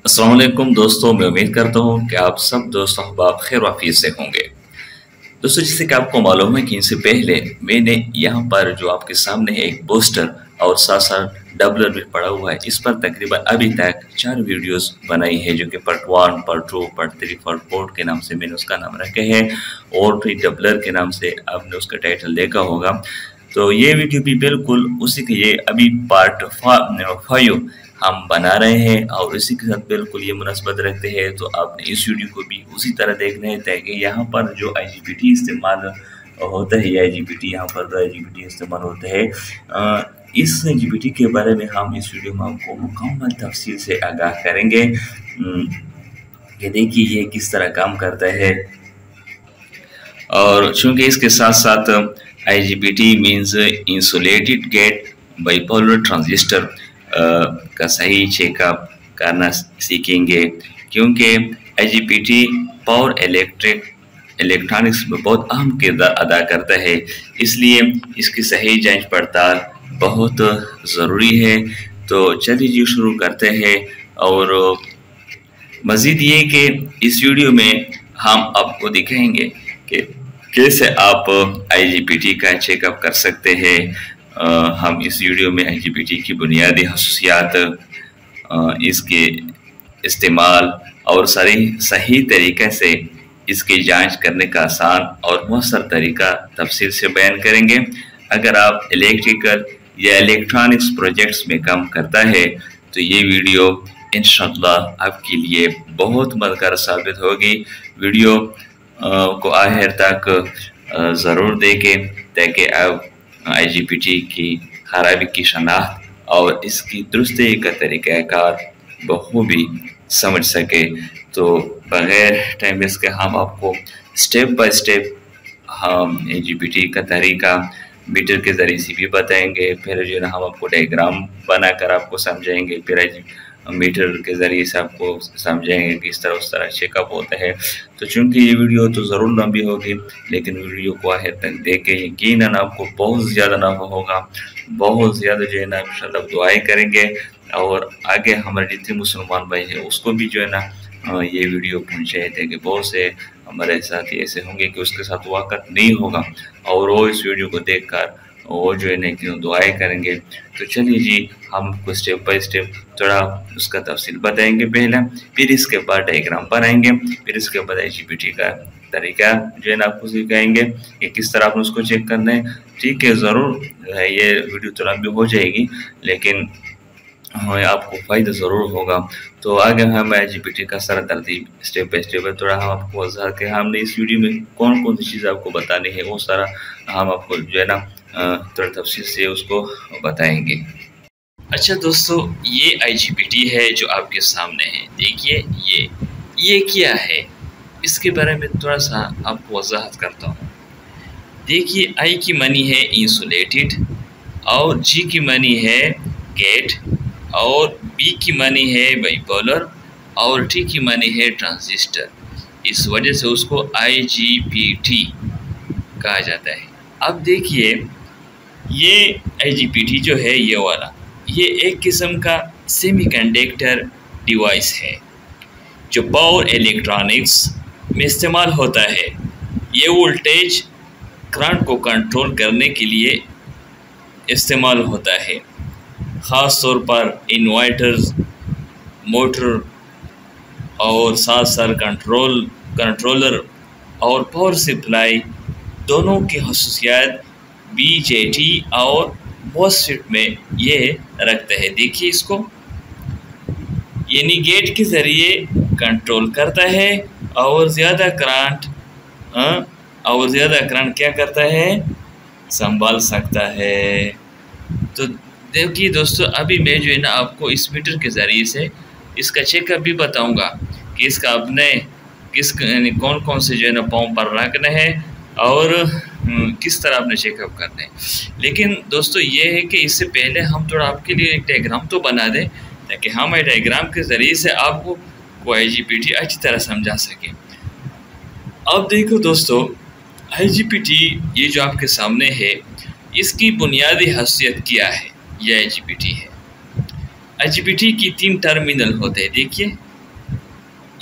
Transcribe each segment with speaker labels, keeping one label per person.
Speaker 1: अस्सलाम वालेकुम दोस्तों, मैं उम्मीद करता हूँ कि आप सब दोस्त अहबाब खैर वाफियत से होंगे। दोस्तों, जैसे कि आपको मालूम है कि इनसे पहले मैंने यहाँ पर जो आपके सामने है एक पोस्टर और साथ साथ डबलर भी पड़ा हुआ है। इस पर तकरीबन अभी तक 4 वीडियोस बनाई है, जो कि पार्ट 1, पार्ट 2, पार्ट 3, पार्ट 4 के नाम से मैंने उसका नाम रखा है और फिर डबलर के नाम से आपने उसका टाइटल देखा होगा। तो ये वीडियो भी बिल्कुल उसी के ये अभी पार्ट 5 हम बना रहे हैं और इसी के साथ बिल्कुल ये मुनासबत रखते हैं। तो आपने इस वीडियो को भी उसी तरह देखना है ताकि यहाँ पर जो IGPT इस्तेमाल होता है या IGPT यहाँ पर जो IGPT इस्तेमाल होता है, इस IGPT के बारे में हम इस वीडियो में आपको मुकम्मल तफसील से आगाह करेंगे कि देखिए ये किस तरह काम करता है। और चूँकि इसके साथ साथ IGPT means insulated gate bipolar transistor का सही चेकअप करना सीखेंगे, क्योंकि IGPT पावर इलेक्ट्रॉनिक्स में बहुत अहम किरदार अदा करता है, इसलिए इसकी सही जांच पड़ताल बहुत ज़रूरी है। तो चलिए जी शुरू करते हैं। और मज़ीद ये कि इस वीडियो में हम आपको दिखाएंगे कि कैसे आप IGPT का चेकअप कर सकते हैं। हम इस वीडियो में IGPT की बुनियादी खसूसियात, इसके इस्तेमाल और सही तरीके से इसकी जांच करने का आसान और मौसर तरीका तफसील से बयान करेंगे। अगर आप इलेक्ट्रिकल या इलेक्ट्रॉनिक्स प्रोजेक्ट्स में काम करता है तो ये वीडियो इंशाअल्लाह आपके लिए बहुत मददगार साबित होगी। वीडियो को आखिर तक ज़रूर देखें ताकि आप IGPT की खराबी की शनाख्त और इसकी दुरुस्ती का तरीक़ाकार बखूबी समझ सके। तो बग़ैर टाइम वेस्ट के हम आपको स्टेप बाय स्टेप हम IGPT का तरीका मीटर के ज़रिए से भी बताएंगे। फिर जो है ना हम आपको डायग्राम बनाकर आपको समझाएंगे, फिर मीटर के ज़रिए से आपको समझाएंगे कि इस तरह उस तरह चेकअप होता है। तो चूँकि ये वीडियो तो ज़रूर लंबी होगी, लेकिन वीडियो को आखिर तक देख के यकीनन आपको बहुत ज़्यादा नफ़ा होगा, बहुत ज़्यादा जो है ना इंशाअल्लाह दुआएं करेंगे। और आगे हमारे जितने मुसलमान भाई हैं उसको भी जो है ना ये वीडियो पहुँचाए ताकि बहुत से हमारे साथी ऐसे होंगे कि उसके साथ वाक़त नहीं होगा और वो इस वीडियो को देखकर वो जो है ना कि दुआएं करेंगे। तो चलिए जी हम आपको स्टेप बाय स्टेप थोड़ा उसका तफसील बताएंगे पहले, फिर इसके बाद डायग्राम बनाएंगे, फिर इसके बाद IGPT का तरीका जो है ना आपको सिखाएंगे कि किस तरह आपने उसको चेक करना है। ठीक है, ज़रूर ये वीडियो तो लंबी हो जाएगी लेकिन हाँ आपको फ़ायदा ज़रूर होगा। तो आगे हम IGPT का सारा तरतीब स्टेप बाय स्टेप है थोड़ा हम आपको वज़ाहत के हमने इस वीडियो में कौन कौन सी चीज़ आपको बतानी है वो सारा हम आपको जो है ना थोड़ा तफसील से उसको बताएंगे। अच्छा दोस्तों, ये IGPT है जो आपके सामने है। देखिए ये क्या है, इसके बारे में थोड़ा सा आपको वज़ाहत करता हूँ। देखिए I की मानी है इंसुलेटेड और G की मानी है गेट और B की मानी है बाइपोलर और T की मानी है ट्रांजिस्टर। इस वजह से उसको IGPT कहा जाता है। अब देखिए ये IGPT जो है ये वाला, ये एक किस्म का सेमीकंडक्टर डिवाइस है जो पावर इलेक्ट्रॉनिक्स में इस्तेमाल होता है। ये वोल्टेज करंट को कंट्रोल करने के लिए इस्तेमाल होता है, ख़ास तौर पर इन्वर्टर्स, मोटर और साथ साथ कंट्रोलर और पावर सप्लाई दोनों की खसूसियात BJT और MOSFET में ये रखता है। देखिए इसको यानी गेट के ज़रिए कंट्रोल करता है और ज़्यादा करंट क्या करता है, संभाल सकता है। तो देखिए दोस्तों, अभी मैं जो है ना आपको इस मीटर के ज़रिए से इसका चेकअप भी बताऊंगा कि इसका अपने कौन कौन से जो है ना पाँव पर रखना है और किस तरह आपने चेकअप करना है। लेकिन दोस्तों ये है कि इससे पहले हम थोड़ा आपके लिए एक डायग्राम तो बना दें ताकि हम डायग्राम के ज़रिए से आपको IGPT अच्छी तरह समझा सकें। अब देखो दोस्तों, IGPT ये जो आपके सामने है इसकी बुनियादी हैसियत क्या है। यह IGPT है। IGPT की 3 टर्मिनल होते हैं। देखिए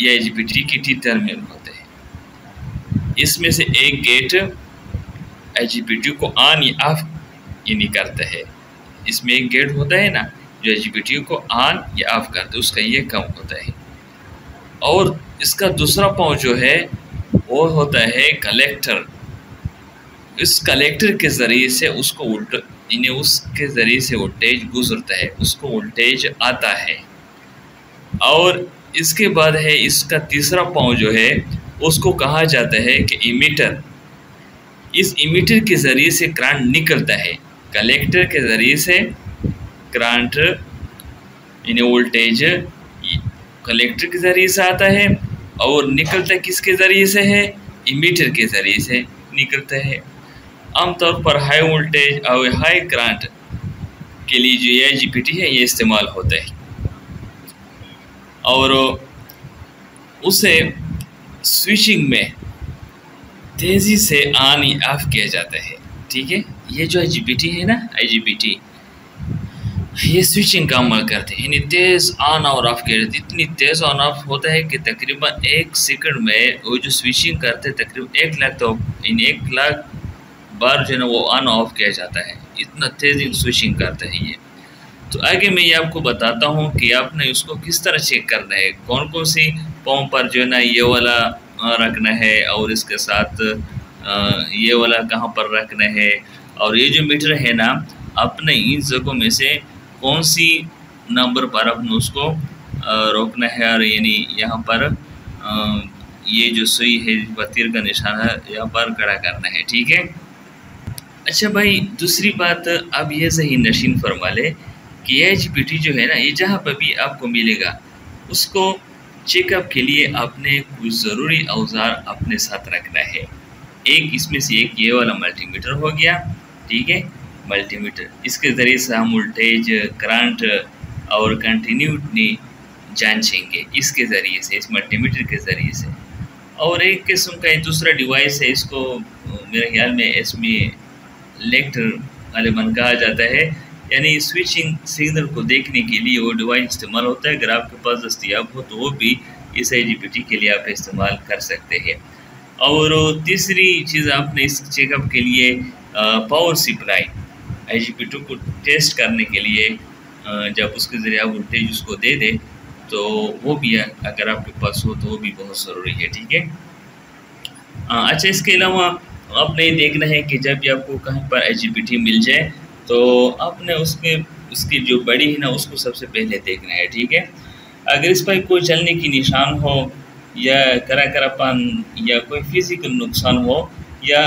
Speaker 1: ये IGBT के T टर्मिनल होते हैं। इसमें से एक गेट IGBT को ऑन या ऑफ यानी करता है। इसमें एक गेट होता है ना जो IGBT को ऑन या ऑफ करता है, उसका ये काम होता है। और इसका दूसरा पाँव जो है वो होता है कलेक्टर। इस कलेक्टर के ज़रिए से उसको उसके ज़रिए से वोल्टेज गुजरता है, उसको वोल्टेज आता है। और इसके बाद है इसका तीसरा पाँव जो है उसको कहा जाता है कि इमीटर। इस इमीटर के ज़रिए से करंट निकलता है, कलेक्टर के ज़रिए से करंट वोल्टेज कलेक्टर के ज़रिए से आता है और निकलता किसके ज़रिए से है, इमीटर के ज़रिए से निकलता है। आमतौर पर हाई वोल्टेज और हाई करंट के लिए जो ये IGBT है ये इस्तेमाल होता है और उसे स्विचिंग में तेज़ी से ऑन या ऑफ किया जाता है। ठीक है, ये जो IGBT है ना, IGBT ये स्विचिंग का अमल करते हैं, यानी तेज़ ऑन और ऑफ किया जाता है। इतनी तेज़ ऑन ऑफ होता है कि तकरीबन 1 सेकंड में वो जो स्विचिंग करते हैं तकरीबन 1 लाख तो 1 लाख बार जो है ना वो ऑन ऑफ किया जाता है। इतना तेज़ स्विचिंग करता है ये। तो आगे मैं ये आपको बताता हूँ कि आपने इसको किस तरह चेक करना है, कौन कौन सी पंप पर जो है ना ये वाला रखना है और इसके साथ ये वाला कहाँ पर रखना है। और ये जो मीटर है ना अपने इन जगहों में से कौन सी नंबर पर अपने उसको रोकना है और यानी यहाँ पर ये जो सुई है तीर का निशान है यहाँ पर खड़ा करना है। ठीक है। अच्छा भाई, दूसरी बात अब ये सही नशीन फरमा ले कि IGBT जो है ना ये जहाँ पर भी आपको मिलेगा उसको चेकअप के लिए आपने कुछ ज़रूरी औजार अपने साथ रखना है। एक इसमें से एक ये वाला मल्टीमीटर हो गया। ठीक है, मल्टीमीटर, इसके ज़रिए से हम वोल्टेज, करंट और कंटिन्यूटी जांचेंगे इसके ज़रिए से, इस मल्टीमीटर के ज़रिए से। और एक किस्म का दूसरा डिवाइस है, इसको मेरे ख्याल में लेक्टर गलिबन कहा जाता है, यानी स्विचिंग सिग्नल को देखने के लिए वो डिवाइस इस्तेमाल होता है। अगर आपके पास दस्तियाब हो तो वो भी इस IGBT के लिए आप इस्तेमाल कर सकते हैं। और तीसरी चीज़ आपने इस चेकअप के लिए पावर सप्लाई IGBT को टेस्ट करने के लिए जब उसके ज़रिए आप वोल्टेज उसको दे दे तो वो भी अगर आपके पास हो तो वो भी बहुत ज़रूरी है। ठीक है। अच्छा, इसके अलावा आपने ये देखना है कि जब भी आपको कहीं पर IGBT मिल जाए तो आपने उसकी जो बड़ी है ना उसको सबसे पहले देखना है। ठीक है। अगर इस पर कोई चलने की निशान हो या करापन या कोई फिजिकल नुकसान हो या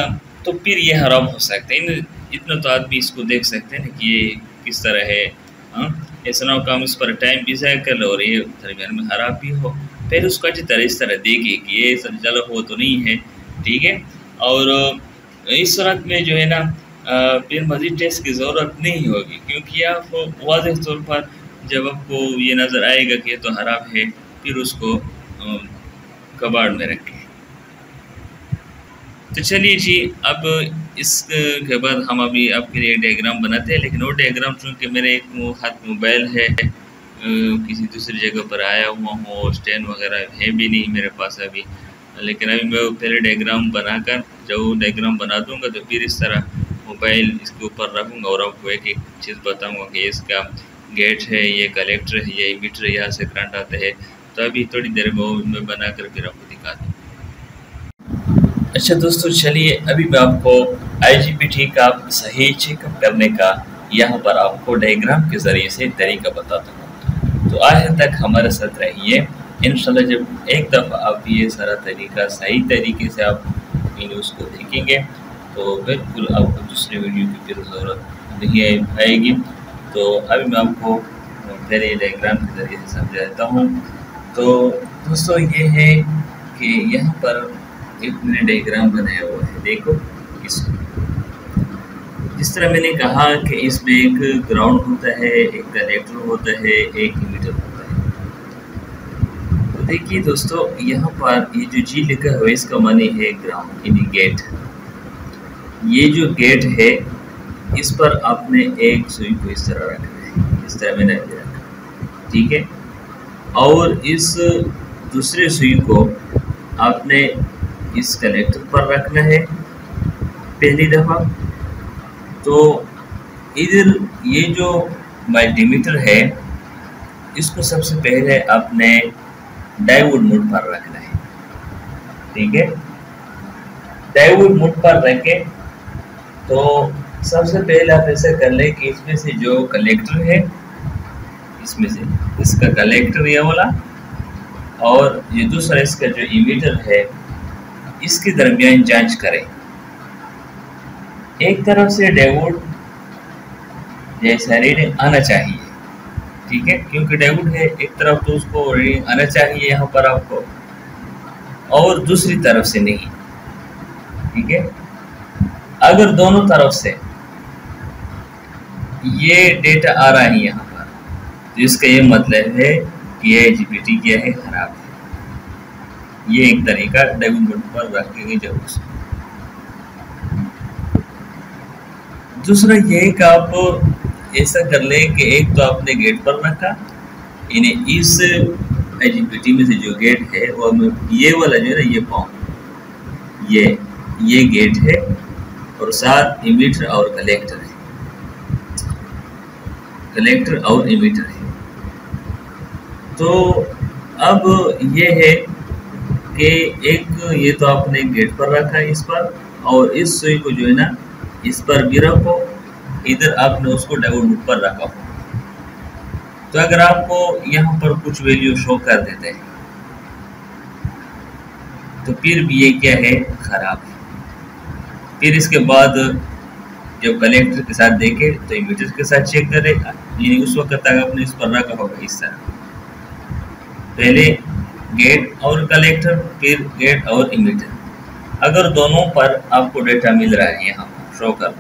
Speaker 1: तो फिर ये ख़राब हो सकता है। इतना तो आदमी इसको देख सकते हैं ना कि ये किस तरह है। ऐसा ना हो काम इस पर टाइम भी ज़ाया कर लो और ये दरमियान में ख़राब भी हो। फिर उसको अच्छी तरह इस तरह देखे कि ये जला हो तो नहीं है। ठीक है। और इस सूरत में जो है ना फिर मज़ीद टेस्ट की ज़रूरत नहीं होगी, क्योंकि आप वाज़ेह तौर पर जब आपको ये नज़र आएगा कि ये तो ख़राब है फिर उसको कबाड़ में रखें। तो चलिए जी, अब इसके बाद हम अभी आपके लिए डायग्राम बनाते हैं, लेकिन वो डायग्राम चूँकि मेरे एक हाथ मोबाइल है किसी दूसरी जगह पर आया हुआ हूँ और स्टैंड वगैरह है भी नहीं मेरे पास अभी, लेकिन अभी मैं पहले डायग्राम बनाकर जब डायग्राम बना दूंगा तो फिर इस तरह मोबाइल इसके ऊपर रखूँगा और आपको एक एक चीज़ बताऊँगा कि इसका गेट है, ये कलेक्टर है, ये इमीटर है, यहाँ से करंट आता है। तो अभी थोड़ी देर में मैं बनाकर फिर आपको दिखा दूँ। अच्छा दोस्तों, चलिए अभी मैं आपको IGBT का सही चेकअप करने का यहाँ पर आपको डायग्राम के ज़रिए से तरीका बताता हूँ। तो आखिर तक हमारे साथ रहिए। इंशाल्लाह जब एक दफ़ा आप ये सारा तरीका सही तरीके से आप उसको देखेंगे तो बिल्कुल आपको दूसरे वीडियो की फिर ज़रूरत नहीं आएगी। तो अभी मैं आपको पहले डायग्राम के ज़रिए से समझाता हूँ। तो दोस्तों ये है कि यहाँ पर एक मैंने डायग्राम बनाया हुआ है, देखो इसको। जिस तरह मैंने कहा कि इसमें एक ग्राउंड होता है, एक कलेक्टर होता है, एक इमीटर होता है। तो देखिए दोस्तों, यहाँ पर ये जो जी लिखा हुआ है इसका माने है ग्राउंड यानी गेट। ये जो गेट है इस पर आपने एक सुई को इस तरह रखना है, इस तरह मैंने रखा। ठीक है। और इस दूसरे सुई को आपने इस कनेक्टर पर रखना है पहली दफ़ा। तो इधर ये जो मल्टीमीटर है इसको सबसे पहले आपने डायोड मोड पर रखना है, ठीक है। डायोड मोड पर रखे तो सबसे पहले आप ऐसा कर लें कि इसमें से जो कलेक्टर है, इसमें से इसका कलेक्टर ये वाला और ये दूसरा इसका जो इमीटर है इसके दरमियान जांच करें। एक तरफ से डायोड जैसा रीडिंग आना चाहिए, ठीक है, क्योंकि डायोड है एक तरफ तो उसको रीडिंग आना चाहिए यहाँ पर आपको, और दूसरी तरफ से नहीं, ठीक है। अगर दोनों तरफ से ये डेटा आ रहा है यहाँ पर तो इसका ये मतलब है कि ये IGBT क्या है, खराब है। ये एक तरीका डायोड मोड पर रखने की जरूरत है। दूसरा ये कि आप ऐसा कर लें कि एक तो आपने गेट पर रखा, इन्हें इस IGBT में से जो गेट है वो ये वाला जो है ना, ये पाउंड ये गेट है और साथ इमीटर और कलेक्टर है, कलेक्टर और इमीटर है। तो अब ये है कि एक ये तो आपने गेट पर रखा है इस पर, और इस सुई को जो है ना इस पर भी रखो, इधर आपने उसको डायोड मोड पर रखा हो। तो अगर आपको यहाँ पर कुछ वैल्यू शो कर देते हैं तो फिर भी ये क्या है, खराब है। फिर इसके बाद जब कलेक्टर के साथ देखे तो इमीटर के साथ चेक करे, यानी उस वक्त तक आपने इस पर रखा होगा इस तरह, पहले गेट और कलेक्टर फिर गेट और इमीटर। अगर दोनों पर आपको डेटा मिल रहा है यहाँ शो कर,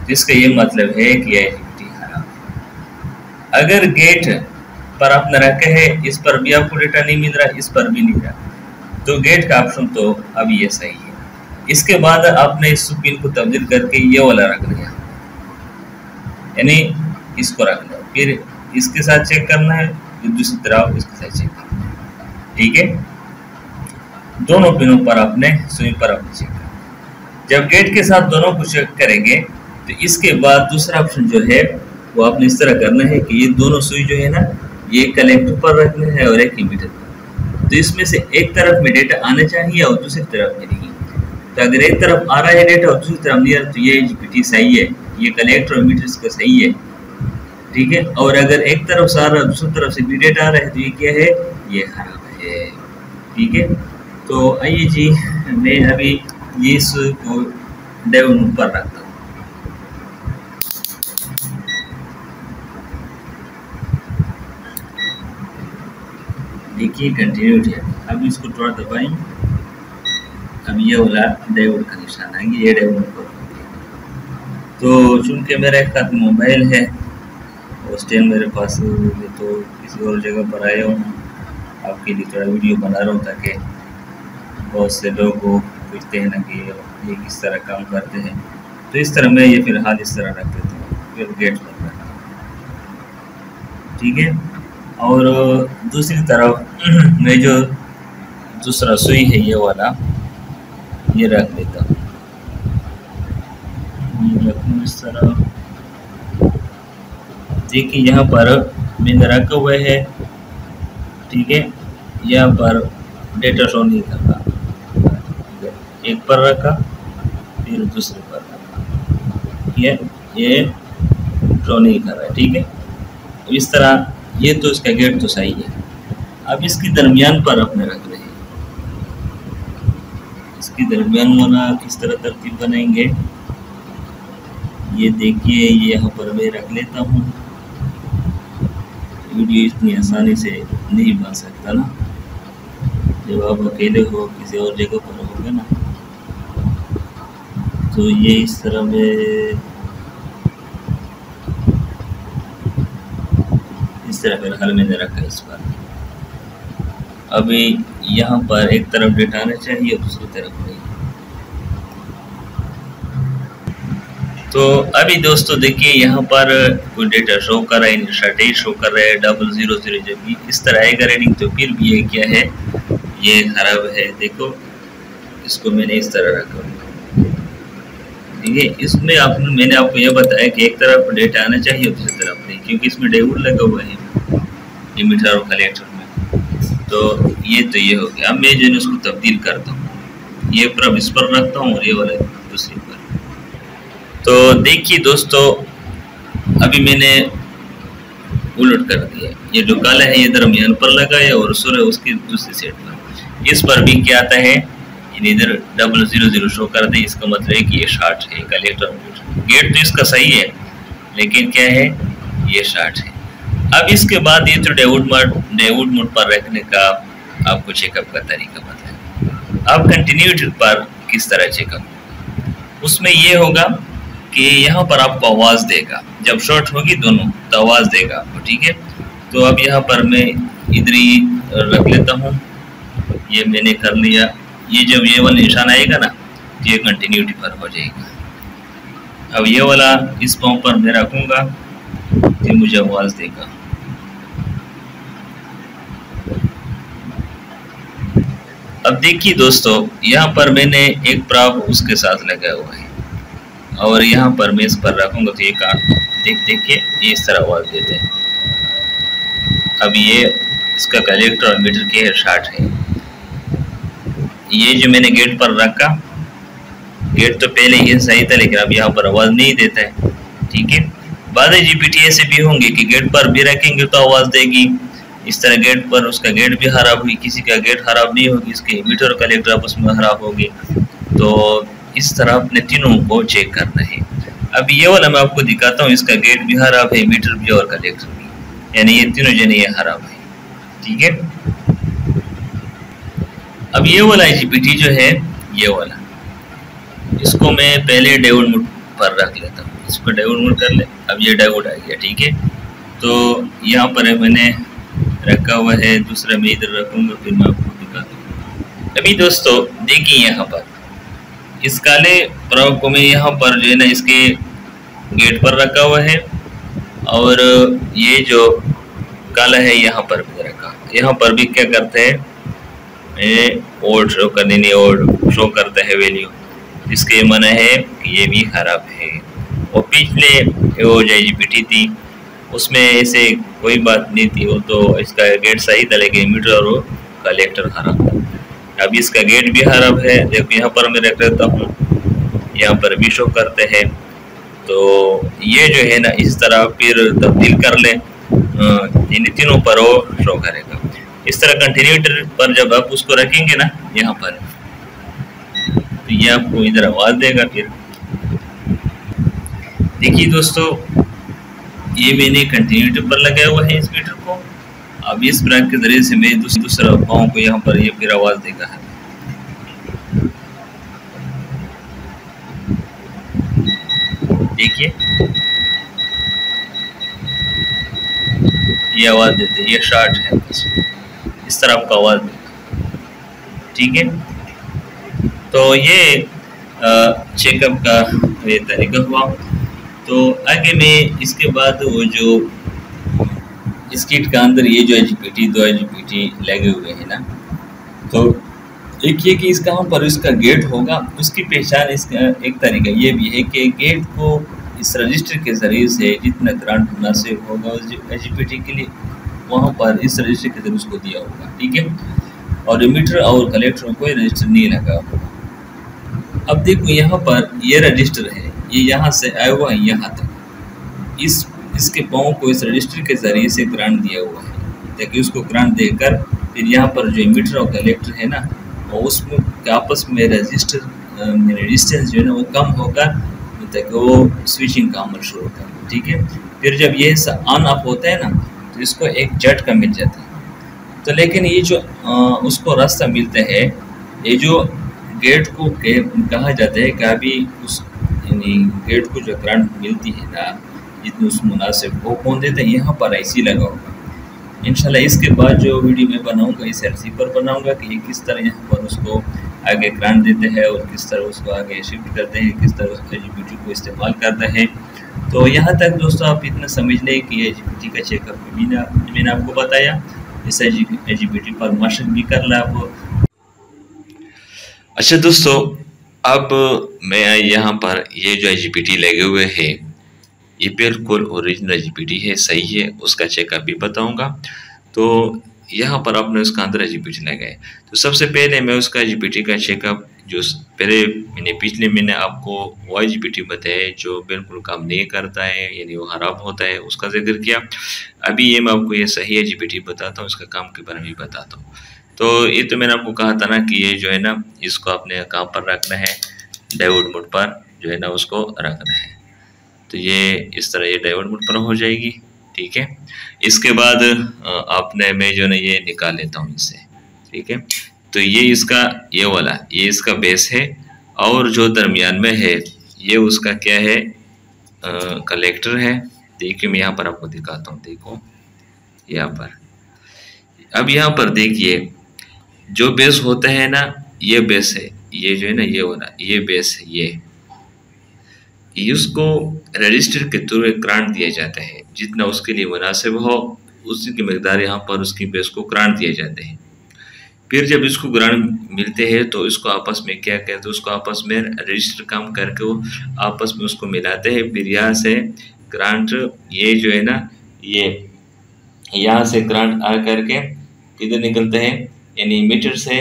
Speaker 1: जिसका ये मतलब है कि IGBT खराब है। अगर गेट पर आपने रखा है इस पर भी आपको डेटा नहीं मिल रहा, इस पर भी नहीं रहा, तो गेट का ऑप्शन तो अभी ये सही है। इसके बाद आपने इस पिन को तब्दील करके ये वाला रख दिया, यानी इसको रखना, फिर इसके साथ चेक करना है, फिर दूसरी तरफ इसके साथ चेक करना है, ठीक है। दोनों पिनों पर आपने सुई पर आपने चेक करना। जब गेट के साथ दोनों को चेक करेंगे तो इसके बाद दूसरा ऑप्शन जो है वो आपने इस तरह करना है कि ये दोनों सुई जो है ना ये कलेक्टर पर रखना है और एक इमीटर पर। तो इसमें से एक तरफ में डेटा आना चाहिए और दूसरी तरफ में नहीं। तो अगर एक तरफ आ रहा है डेटा और दूसरी तरफ नहीं आ रहा तो ये IGBT सही है, ये कलेक्टर और इमीटर इसका सही है, ठीक है। और अगर एक तरफ से आ रहा है दूसरी तरफ से भी डेटा आ रहा है तो ये क्या है, ये खराब है, ठीक है। तो आइए जी, मैं अभी ये इसको डायोड मोड पर रखता हूँ। देखिए कंटिन्यूटी है, अब इसको थोड़ा दबाएं, अब ये वाला डायोड का निशान आएंगे, ये डायोड मोड पर। तो चूंकि मेरा एक हाथ मोबाइल है और स्टैंड मेरे पास है, तो किसी और जगह पर आया हूँ, आपके लिए थोड़ा वीडियो बना रहा हूँ ताकि बहुत से लोग पूछते हैं ना कि ये किस तरह काम करते हैं। तो इस तरह मैं ये फिलहाल इस तरह रख देता हूँ, फिर गेट पर रखा, ठीक है। और दूसरी तरफ मैं जो दूसरा सुई है ये वाला ये रख देता हूँ, ये रखूँ इस तरह। देखिए यहाँ पर मैंने रखा हुआ है, ठीक है। यहाँ पर डेटा शो नहीं कर रहा, एक पर रखा फिर दूसरे पर रखा, ये शो नहीं कर रहा है, ठीक है। इस तरह ये तो इसका गेट तो सही है। अब इसकी दरमियान पर अपने रख रहे हैं, इसकी दरमियान वाला किस तरह तरतीब बनाएंगे, ये देखिए ये यहाँ पर मैं रख लेता हूँ। वीडियो इतनी आसानी से नहीं बन सकता ना, जब आप अकेले हो किसी और जगह पर होगे ना, तो ये इस तरह में इस तरह फिलहाल मैंने रखा इस पर। अभी यहाँ पर एक तरफ डेटा आना चाहिए और दूसरी तरफ नहीं। तो अभी दोस्तों देखिए यहाँ पर कोई डेटा शो कर रहा है, इंस्टाटेट शो कर रहा है 000। जब भी इस तरह आएगा रीडिंग तो फिर भी ये क्या है, ये खराब है। देखो इसको मैंने इस तरह रखा, ठीक है। इसमें मैंने आपको यह बताया कि एक तरफ डेटा आना चाहिए दूसरी तरफ नहीं, क्योंकि इसमें डायोड लगा हुआ है इमीटर और कलेक्टर में। तो ये हो गया। अब मैं जो है उसको तब्दील करता हूँ, ये प्रब इस पर रखता हूँ और ये वाला दूसरी पर। तो देखिए दोस्तों अभी मैंने उलट कर दिया, ये जो काला है ये दरमियान पर लगा है और सूर्य उसकी दूसरी साइड पर। इस पर भी क्या आता है, इधर 000 शो कर दे, इसका मतलब है कि ये शॉर्ट है कलेक्टर। गेट तो इसका सही है लेकिन क्या है, ये शॉर्ट है। अब इसके बाद ये तो डायोड मोड पर रखने का आपको चेकअप का तरीका बताया। अब कंटिन्यूटी पर किस तरह चेकअप, उसमें ये होगा कि यहाँ पर आपको आवाज़ देगा जब शॉर्ट होगी दोनों, तो आवाज़ देगा आपको, ठीक है। तो अब यहाँ पर मैं इधर ही रख लेता हूँ, ये मैंने कर लिया। ये जब ये वाला निशान आएगा ना तो ये कंटिन्यूटी पर हो जाएगा। अब ये वाला इस पाँव पर मैं रखूँगा तो मुझे आवाज़ देगा। अब देखिए दोस्तों यहाँ पर मैंने एक प्राप उसके साथ लगा हुआ है और यहाँ पर मैं इस पर रखूँगा तो ये काट देखिए ये इस तरह आवाज़ देते हैं। अब ये इसका कलेक्टर और मीटर के शॉर्ट है। ये जो मैंने गेट पर रखा, गेट तो पहले ये सही था लेकिन अब यहाँ पर आवाज़ नहीं देता है, ठीक है। बाद जीपीटी ऐसे भी होंगे कि गेट पर भी रखेंगे तो आवाज़ देगी, इस तरह गेट पर उसका गेट भी खराब हुई, किसी का गेट खराब नहीं होगी, इसके मीटर और कलेक्टर आपस में खराब होगी। तो इस तरह अपने तीनों को चेक करना है। अब ये वाला मैं आपको दिखाता हूँ, इसका गेट भी खराब है, मीटर भी और कलेक्टर भी, यानी ये तीनों जने ये खराब है, ठीक है। अब ये वाला जीपीटी जो है ये वाला, इसको मैं पहले डायोड मोड पर रख लेता हूँ, इसको डायोड मोड कर ले। अब ये डायोड आ गया, ठीक है। तो यहाँ पर मैंने रखा हुआ है, दूसरा मैं इधर रखूँगा फिर मैं आपको दिखाता हूँ। अभी दोस्तों देखिए यहाँ पर इस काले प्रयोग को मैं यहाँ पर जो है ना इसके गेट पर रखा हुआ है और ये जो काला है यहाँ पर भी रखा। यहाँ पर भी क्या करते हैं, ओड शो करने नहीं, ओड शो करता है वैल्यू, इसके मन है कि ये भी खराब है। और पिछले वो जो जीपीटी थी उसमें ऐसे कोई बात नहीं थी, वो तो इसका गेट सही था लेकिन मीटर और वो कलेक्टर खराब था। अब इसका गेट भी खराब है, देखो यहाँ पर मैं रख देता हूँ, यहाँ पर भी शो करते हैं। तो ये जो है ना इस तरह फिर तब्दील कर ले, इन तीनों पर वो शो करेगा। इस तरह कंटिन्यूटर पर जब आप उसको रखेंगे ना यहाँ पर तो ये आपको इधर आवाज़ देगा। फिर देखिए दोस्तों ये मैंने कंटिन्यूटर पर लगाया हुआ है इस मीटर को। अब इस ब्रेक के जरिए से मैं दूसरा पाँव को यहाँ पर ये फिर आवाज़ देगा है। देखिए ये आवाज़ देते, ये शॉर्ट है, इस तरह आपका आवाज़ देगा, ठीक है। तो ये चेकअप का ये तरीका हुआ। तो आगे में इसके बाद वो जो इस किट के अंदर ये जो एचपीटी 2 एचपीटी लगे हुए हैं ना, तो एक ये कि इसका यहाँ पर इसका गेट होगा, उसकी पहचान इसका एक तरीका ये भी है कि गेट को इस रजिस्टर के ज़रिए से जितना करंट मुनासिब होगा उस एचपीटी के लिए वहाँ पर इस रजिस्टर के जरिए उसको दिया होगा, ठीक है। और मीटर और कलेक्टर कोई रजिस्टर नहीं लगा होगा। अब देखो यहाँ पर ये रजिस्टर है, ये यहाँ से आया हुआ है यहाँ तक, इसके पाँव को इस रजिस्टर के ज़रिए से करंट दिया हुआ है ताकि उसको करंट देकर फिर यहाँ पर जो मीटर और कलेक्टर है ना और उसमें आपस में रेजिस्टेंस जो है ना वो कम होगा ताकि वो स्विचिंग का अमल शुरू कर, ठीक है। फिर जब ये ऑन ऑफ होता है ना तो इसको एक झटका मिल जाता है। तो लेकिन ये जो उसको रास्ता मिलता है, ये जो गेट को कहा जाता है कि अभी उस यानी गेट को जो करंट मिलती है ना जितनी उस मुनासिब वो कौन देता है, यहाँ पर ऐसी लगा होगा। इंशाल्लाह इसके बाद जो वीडियो मैं बनाऊंगा इस एलसी पर बनाऊंगा कि ये किस तरह यहाँ पर उसको आगे ग्रांट देते हैं और किस तरह उसको आगे शिफ्ट करते हैं, किस तरह एजीपीटी को इस्तेमाल करते हैं। तो यहाँ तक दोस्तों आप इतना समझ लें कि एजीपीटी का चेकअप मैंने आपको बताया। इस एजीपीटी पर मार्शल भी कर ला आप। अच्छा दोस्तों, अब मैं यहाँ पर ये जो एजीपीटी लगे हुए हैं ये बिल्कुल ओरिजिनल एजीपीटी है, सही है, उसका चेकअप भी बताऊंगा। तो यहाँ पर आपने उसका अंदर एजीपीटी लगाए, तो सबसे पहले मैं उसका एजीपीटी का चेकअप जो पहले पिछले महीने आपको वो एजीपीटी बताया जो बिल्कुल काम नहीं करता है, यानी वो खराब होता है, उसका जिक्र किया। अभी ये मैं आपको ये सही एजीपीटी बताता हूँ, इसका काम के बारे में भी बताता हूँ। तो ये तो मैंने आपको कहा था ना कि ये जो है ना इसको आपने कहाँ पर रखना है, डायोड मोड पर जो है ना उसको रखना है। तो ये इस तरह ये डायोड मोड पर हो जाएगी, ठीक है। इसके बाद आपने मैं जो है ये निकाल लेता हूँ इससे, ठीक है। तो ये इसका ये वाला ये इसका बेस है और जो दरमियान में है ये उसका क्या है, कलेक्टर है। देखिए मैं यहाँ पर आपको दिखाता हूँ, देखो यहाँ पर। अब यहाँ पर देखिए जो बेस होता है ना ये बेस है, ये जो है ना ये वाला ये बेस है, ये उसको रजिस्टर के थ्रू एक ग्रांट दिया जाता है, जितना उसके लिए मुनासिब हो उसी की मकदार यहाँ पर उसकी बेस को ग्रांट दिए जाते हैं। फिर जब इसको ग्रांट मिलते हैं तो इसको आपस में क्या कहते हैं, उसको आपस में रजिस्टर काम करके वो आपस में उसको मिलाते हैं। फिर यहाँ से ग्रांट ये जो है ना ये यहाँ से ग्रांट आ करके किधर निकलते हैं, यानी मीटर से,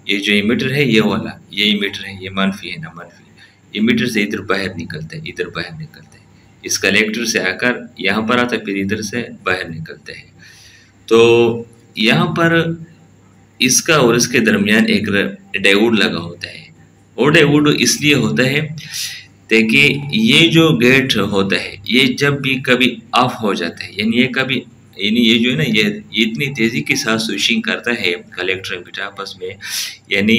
Speaker 1: ये जो मीटर है ये वाला ये मीटर है, ये मानफी है ना, मानफी मीटर से इधर बाहर निकलते हैं, इधर बाहर निकलते हैं, इस कलेक्टर से आकर यहाँ पर आता है, फिर इधर से बाहर निकलते हैं। तो यहाँ पर इसका और इसके दरमियान एक डायोड लगा होता है। वो डायोड इसलिए होता है ताकि ये जो गेट होता है ये जब भी कभी ऑफ हो जाता है, यानी ये कभी यानी ये जो है ना ये इतनी तेज़ी के साथ स्विचिंग करता है कलेक्टर मीटर आपस में, यानी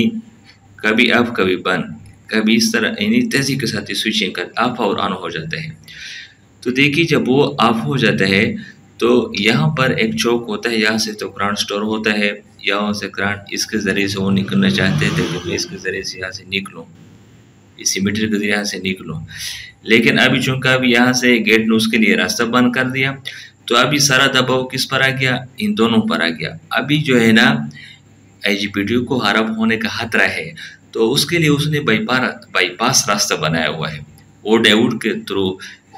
Speaker 1: कभी ऑफ कभी बंद, कभी इस तरह यानी तेज़ी के साथ स्विचिंग कर ऑफ और ऑन हो जाता है। तो देखिए जब वो ऑफ हो जाता है तो यहाँ पर एक चौक होता है, यहाँ से तो करंट स्टोर होता है, यहाँ से करंट इसके ज़रिए से वो निकलना चाहते थे तो मैं इसके ज़रिए से यहाँ से निकलूँ, इस मीटर के यहाँ से निकलूँ। लेकिन अभी चूँकि अभी यहाँ से गेट ने उसके लिए रास्ता बंद कर दिया तो अभी सारा दबाव किस पर आ गया, इन दोनों पर आ गया। अभी जो है ना एजीपीटी को खराब होने का खतरा है, तो उसके लिए उसने बाईपास रास्ता बनाया हुआ है। वो डायोड के थ्रू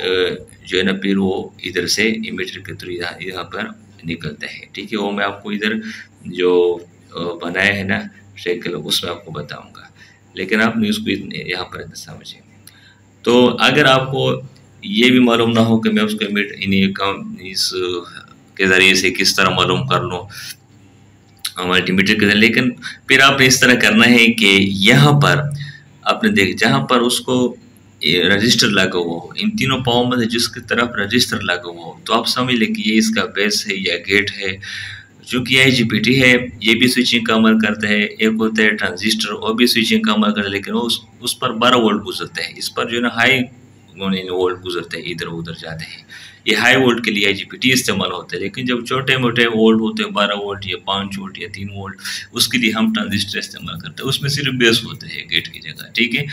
Speaker 1: जो है ना फिर वो इधर से इमीटर के थ्रू यहाँ पर निकलता है, ठीक है। वो मैं आपको इधर जो बनाया है ना साइकिल उसमें आपको बताऊंगा, लेकिन आपने उसको यहाँ पर समझे। तो अगर आपको ये भी मालूम ना हो कि मैं उसको इस के ज़रिए से किस तरह मालूम कर लूँ मल्टीमीटर के, लेकिन फिर आपने इस तरह करना है कि यहाँ पर आपने देख जहाँ पर उसको रजिस्टर लगा हुआ हो, इन तीनों पाँव में से जिसकी तरफ रजिस्टर लगा हुआ हो, तो आप समझ लें कि ये इसका बेस है या गेट है। चूँकि यह एजीपीटी है ये भी स्विचिंग का अमल करता है, एक होता है ट्रांजिस्टर वो भी स्विचिंग का अमल करता है, लेकिन उस पर 12 वोल्ट गुजरते हैं, इस पर जो है ना हाई वोल्ट गुजरते हैं, इधर उधर जाते हैं। ये हाई वोल्ट के लिए एजीपीटी इस्तेमाल होता है, लेकिन जब छोटे मोटे वोल्ट होते हैं 12 वोल्ट या 5 वोल्ट या 3 वोल्ट, उसके लिए हम ट्रांजिस्टर इस्तेमाल करते हैं, उसमें सिर्फ बेस होता है गेट की जगह, ठीक है।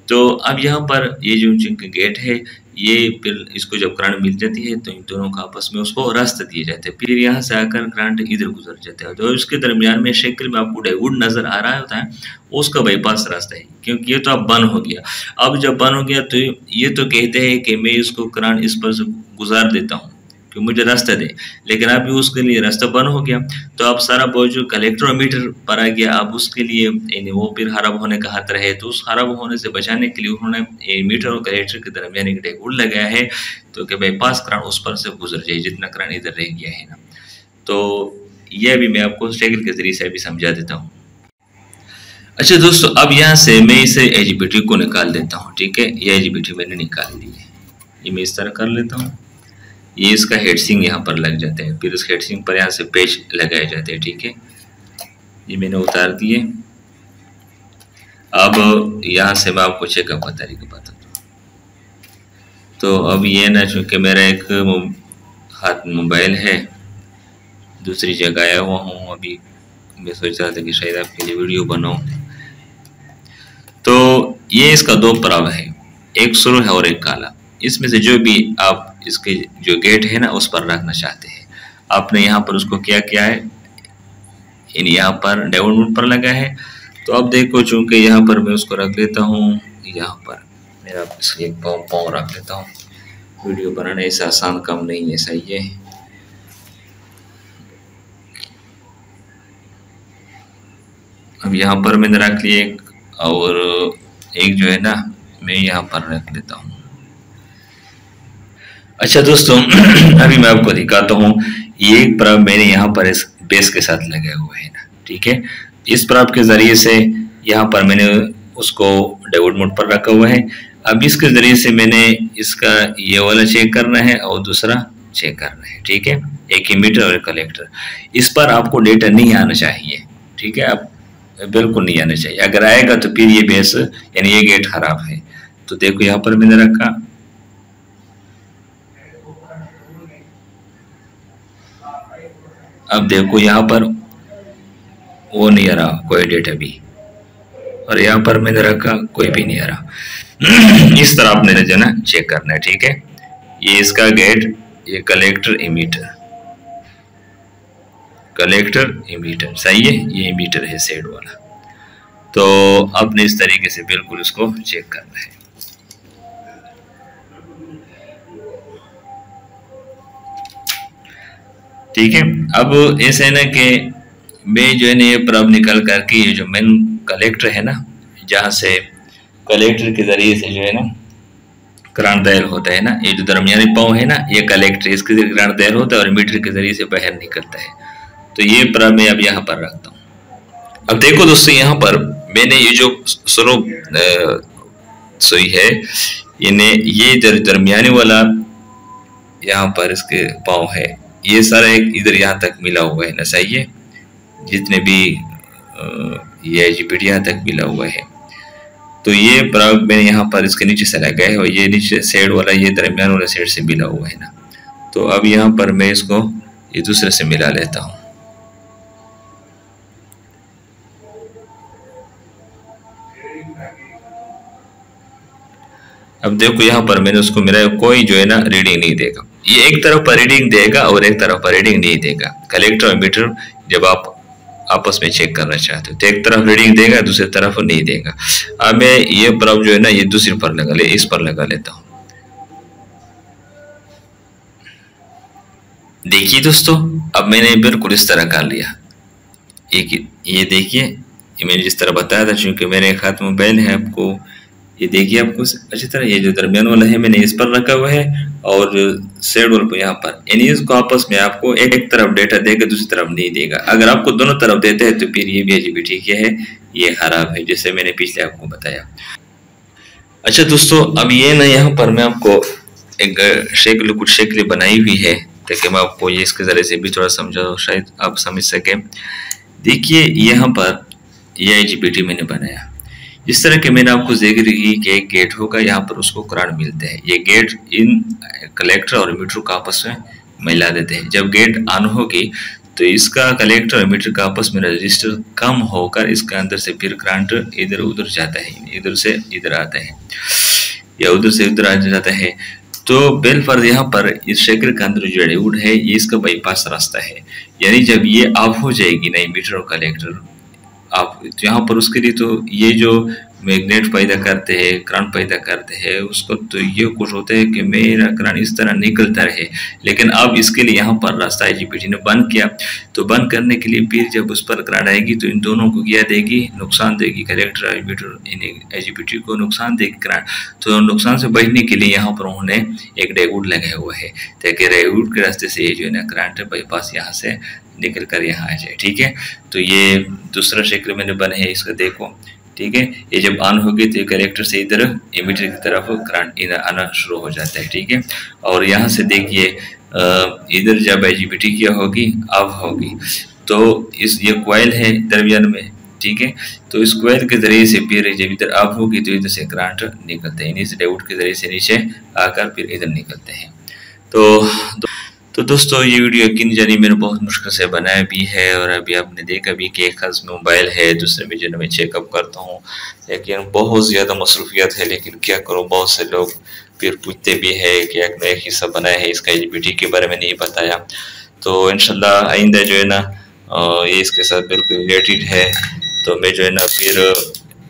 Speaker 1: तो अब यहाँ पर ये जो गेट है ये फिर इसको जब करंट मिल जाती है तो इन दोनों का आपस में उसको रास्ता दिए जाते हैं, फिर यहाँ से आकर करंट इधर गुजर जाता है। तो इसके दरमियान में शक्ल में आपको डायोड नजर आ रहा होता है, उसका बाईपास रास्ता है, क्योंकि ये तो अब बंद हो गया। अब जब बंद हो गया तो ये तो कहते हैं कि मैं इसको करंट इस पर से गुजार देता हूँ कि मुझे रास्ता दे, लेकिन अब उसके लिए रास्ता बंद हो गया, तो अब सारा बोझ जो कलेक्टर मीटर पर आ गया। अब उसके लिए यानी वो फिर खराब होने का खतरा है, तो उस खराब होने से बचाने के लिए उन्होंने मीटर और कलेक्टर के दरमियान एक डायोड लगाया है, तो कि बाईपास करंट उस पर से गुजर जाए जितना करंट इधर रह गया है ना। तो यह भी मैं आपको स्टेगल के जरिए से भी समझा देता हूँ। अच्छा दोस्तों, अब यहाँ से मैं इसे एजीपीटी को निकाल देता हूँ, ठीक है। ये एजीपीटी मैंने निकाल ली है, ये मैं इस तरह कर लेता हूँ। ये इसका हेडसिंग यहाँ पर लग जाता है, फिर इस हेडसिंग पर यहाँ से पेच लगाए जाते हैं, ठीक है। ये मैंने उतार दिए। अब यहाँ से मैं आपको चेकअप का तरीका बताता हूँ। तो अब ये ना, चूँकि मेरा एक हाथ मोबाइल है, दूसरी जगह आया हुआ हूँ, अभी मैं सोच रहा था कि शायद आपके लिए वीडियो बनाऊँ, ये इसका दो परब है, एक सुर्ख है और एक काला। इसमें से जो भी आप इसके जो गेट है ना उस पर रखना चाहते हैं, आपने यहाँ पर उसको क्या किया है, इन यहाँ पर डायोड मोड पर लगा है। तो अब देखो चूंकि यहाँ पर मैं उसको रख लेता हूँ, यहाँ पर मेरा इसलिए पाँव रख लेता हूँ। वीडियो बनाना ऐसा आसान काम नहीं है, सही है। अब यहाँ पर मैंने रख लिया एक, और एक जो है ना मैं यहाँ पर रख लेता हूँ। अच्छा दोस्तों अभी मैं आपको दिखाता हूँ, ये एक प्रॉब मैंने यहाँ पर इस बेस के साथ लगे हुए है ना, ठीक है। इस प्रॉब के जरिए से यहाँ पर मैंने उसको डायोड मोड पर रखा हुआ है। अब इसके जरिए से मैंने इसका ये वाला चेक करना है और दूसरा चेक करना है, ठीक है। एक एमीटर और एक कलेक्टर। इस पर आपको डेटा नहीं आना चाहिए, ठीक है, आप बिल्कुल नहीं आना चाहिए। अगर आएगा तो फिर ये बेस यानी ये गेट खराब है। तो देखो यहाँ पर मैंने रखा, अब देखो यहाँ पर वो नहीं आ रहा कोई डेटा भी, और यहाँ पर मैंने रखा कोई भी नहीं आ रहा। इस तरह आपने जो ना चेक करना है, ठीक है। ये इसका गेट, ये कलेक्टर इमीटर, कलेक्टर इमीटर, सही है, ये इमीटर है सेड वाला। तो आपने इस तरीके से बिल्कुल इसको चेक करना है। ठीक है। अब ऐसा है ना कि मैं जो है ना ये प्रॉब निकल करके ये जो मेन कलेक्टर है ना, जहाँ से कलेक्टर के जरिए से जो है ना करंट दायर होता है ना, ये जो दरमियानी पाँव है ना ये कलेक्टर, इसके जरिए करंट दायर होता है और मीटर के जरिए से बाहर निकलता है। तो ये प्रॉब मैं अब यहाँ पर रखता हूँ। अब देखो दोस्तों यहाँ पर मैंने ये जो स्लो सुई है, ये दरमियानी वाला यहाँ पर इसके पाँव है, ये सारा एक इधर यहाँ तक मिला हुआ है ना, सही है। जितने भी ये IGBT यहाँ तक मिला हुआ है। तो ये प्रॉब मैंने यहाँ पर इसके नीचे से लगा है और ये नीचे साइड वाला ये दरमियान वाला साइड से मिला हुआ है ना। तो अब यहाँ पर मैं इसको ये दूसरे से मिला लेता हूँ। अब देखो यहाँ पर मैंने उसको मिलाया, कोई जो है ना रीडिंग नहीं देगा। ये एक तरफ पर रीडिंग देगा और एक तरफ पर रीडिंग नहीं देगा। कलेक्टर और मीटर जब आप आपस में चेक करना चाहते हो तो एक तरफ रीडिंग देगा, दूसरी तरफ नहीं देगा। अब मैं ये प्रॉब जो है ना ये दूसरी पर लगा ले, इस पर लगा लेता हूँ। देखिए दोस्तों अब मैंने बिल्कुल इस तरह कर लिया। एक ये देखिए, ये मैंने जिस तरह बताया था, चूंकि मेरे हाथ मोबाइल है, आपको ये देखिए आपको अच्छी तरह, ये जो दरमियान वाला है मैंने इस पर रखा हुआ है और साइड वाला को यहाँ पर, यानी इसको आपस में आपको एक तरफ डेटा देगा, दूसरी तरफ नहीं देगा। अगर आपको दोनों तरफ देते हैं तो फिर ये भी IGBT क्या है, ये खराब है, जैसे मैंने पिछले आपको बताया। अच्छा दोस्तों अब ये ना यहाँ पर मैं आपको एक शक्ल, कुछ शक्लें बनाई हुई है ताकि मैं आपको ये इसके जरिए से भी थोड़ा समझा, शायद आप समझ सके। देखिए यहाँ पर ये IGBT मैंने बनाया, इस तरह के मैंने आपको जिक्र की कि एक गेट होगा, यहाँ पर उसको करंट मिलते हैं। ये गेट इन कलेक्टर और मीटर को आपस में मिला देते हैं। जब गेट ऑन होगी तो इसका कलेक्टर और मीटर का आपस में रजिस्टर कम होकर इसके अंदर से फिर करंट इधर उधर जाता है, इधर से इधर आता है या उधर से उधर आ जाता है। तो बेल फर्ज यहाँ पर इस शक्ल के अंदर जो डायोड है ये इसका बाईपास रास्ता है, यानी जब ये ऑफ हो जाएगी ना मीटर और कलेक्टर आप, तो यहाँ पर उसके लिए तो ये जो मैग्नेट पैदा करते हैं, करंट पैदा करते हैं, उसको तो ये कुछ होता है कि मेरा करंट इस तरह निकलता रहे। लेकिन अब इसके लिए यहाँ पर रास्ता IGBT ने बंद किया, तो बंद करने के लिए फिर जब उस पर करंट आएगी तो इन दोनों को क्या देगी, नुकसान देगी। कलेक्टर और मीटर IGBT को नुकसान देगी करंट। तो नुकसान से बचने के लिए यहाँ पर उन्होंने एक डायोड लगाया हुआ है ताकि डायोड के रास्ते से ये जो है ना करंट बाईपास यहाँ से निकल कर यहाँ आ जाए, ठीक है। तो ये दूसरा शक्ल मैंने बना है, इसको देखो, ठीक है। ये जब ऑन होगी तो ये कलेक्टर से इधर एमीटर की तरफ करंट इधर आना शुरू हो जाता है, ठीक है। और यहाँ से देखिए इधर जब IGBT क्या होगी, ऑफ होगी, तो इस ये कॉइल है दरमियान में, ठीक है। तो इस कॉइल के जरिए से फिर जब इधर ऑफ होगी तो इधर से करंट निकलते हैं, इस डायोड के जरिए से नीचे आकर फिर इधर निकलते हैं। तो दोस्तों ये वीडियो यकीन जानी मैंने बहुत मुश्किल से बनाया भी है, और अभी आपने देखा भी कि एक खास मोबाइल है, दूसरे में जो मैं चेकअप करता हूँ, लेकिन बहुत ज़्यादा मसरूफियत है। लेकिन क्या करूँ, बहुत से लोग फिर पूछते भी है कि एक नया हिस्सा बनाया है, इसका एलजीबीटी के बारे में नहीं बताया। तो इंशाल्लाह आइंदा जो है ना ये इसके साथ बिल्कुल रिलेटेड है, तो मैं जो है ना फिर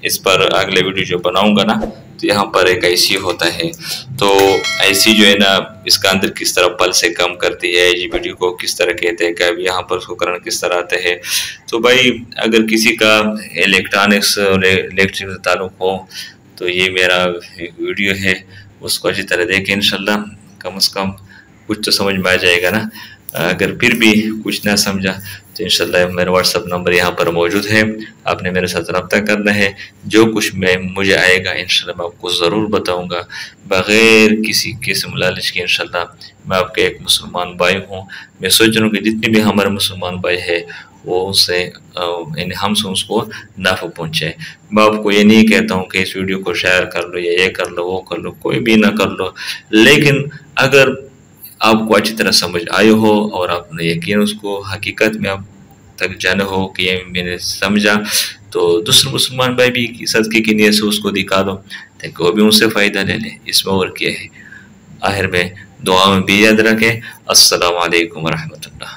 Speaker 1: इस पर अगले वीडियो जो बनाऊंगा ना, तो यहाँ पर एक आईसी होता है। तो आईसी जो है ना इसका अंदर किस तरह पल से कम करती है, एलजीबीटी को किस तरह कहते हैं, कभी यहाँ पर उसको करंट किस तरह आता है। तो भाई अगर किसी का इलेक्ट्रॉनिक्स और इलेक्ट्रिक से ताल्लुक हो तो ये मेरा वीडियो है, उसको अच्छी तरह देखें। इंशाल्लाह कम से कम कुछ तो समझ में आ जाएगा ना। अगर फिर भी कुछ ना समझा तो इंशाल्लाह मेरा व्हाट्सअप नंबर यहाँ पर मौजूद है, आपने मेरे साथ रब्ता करना है। जो कुछ मुझे आएगा इंशाल्लाह मैं आपको ज़रूर बताऊँगा, बग़ैर किसी किस्म लालच के। इंशाल्लाह मैं आपका एक मुसलमान भाई हूँ। मैं सोच रहा हूँ कि जितने भी हमारे मुसलमान भाई है वो उससे यानी हमसे उसको नाफ़ा पहुँचे। मैं आपको ये नहीं कहता हूँ कि इस वीडियो को शेयर कर लो या ये कर लो वो कर लो, कोई भी ना कर लो, लेकिन अगर आपको अच्छी तरह समझ आए हो और आपने यकीन उसको हकीकत में आप तक जाने हो कि ये मैंने समझा, तो दूसरे मुसलमान भाई भी सदक़े की नीयत से उसको दिखा दो ताकि वो भी उनसे फ़ायदा ले लें। इसमें और क्या है। आखिर में दुआ में भी याद रखें। अस्सलामु अलैकुम व रहमतुल्लाह।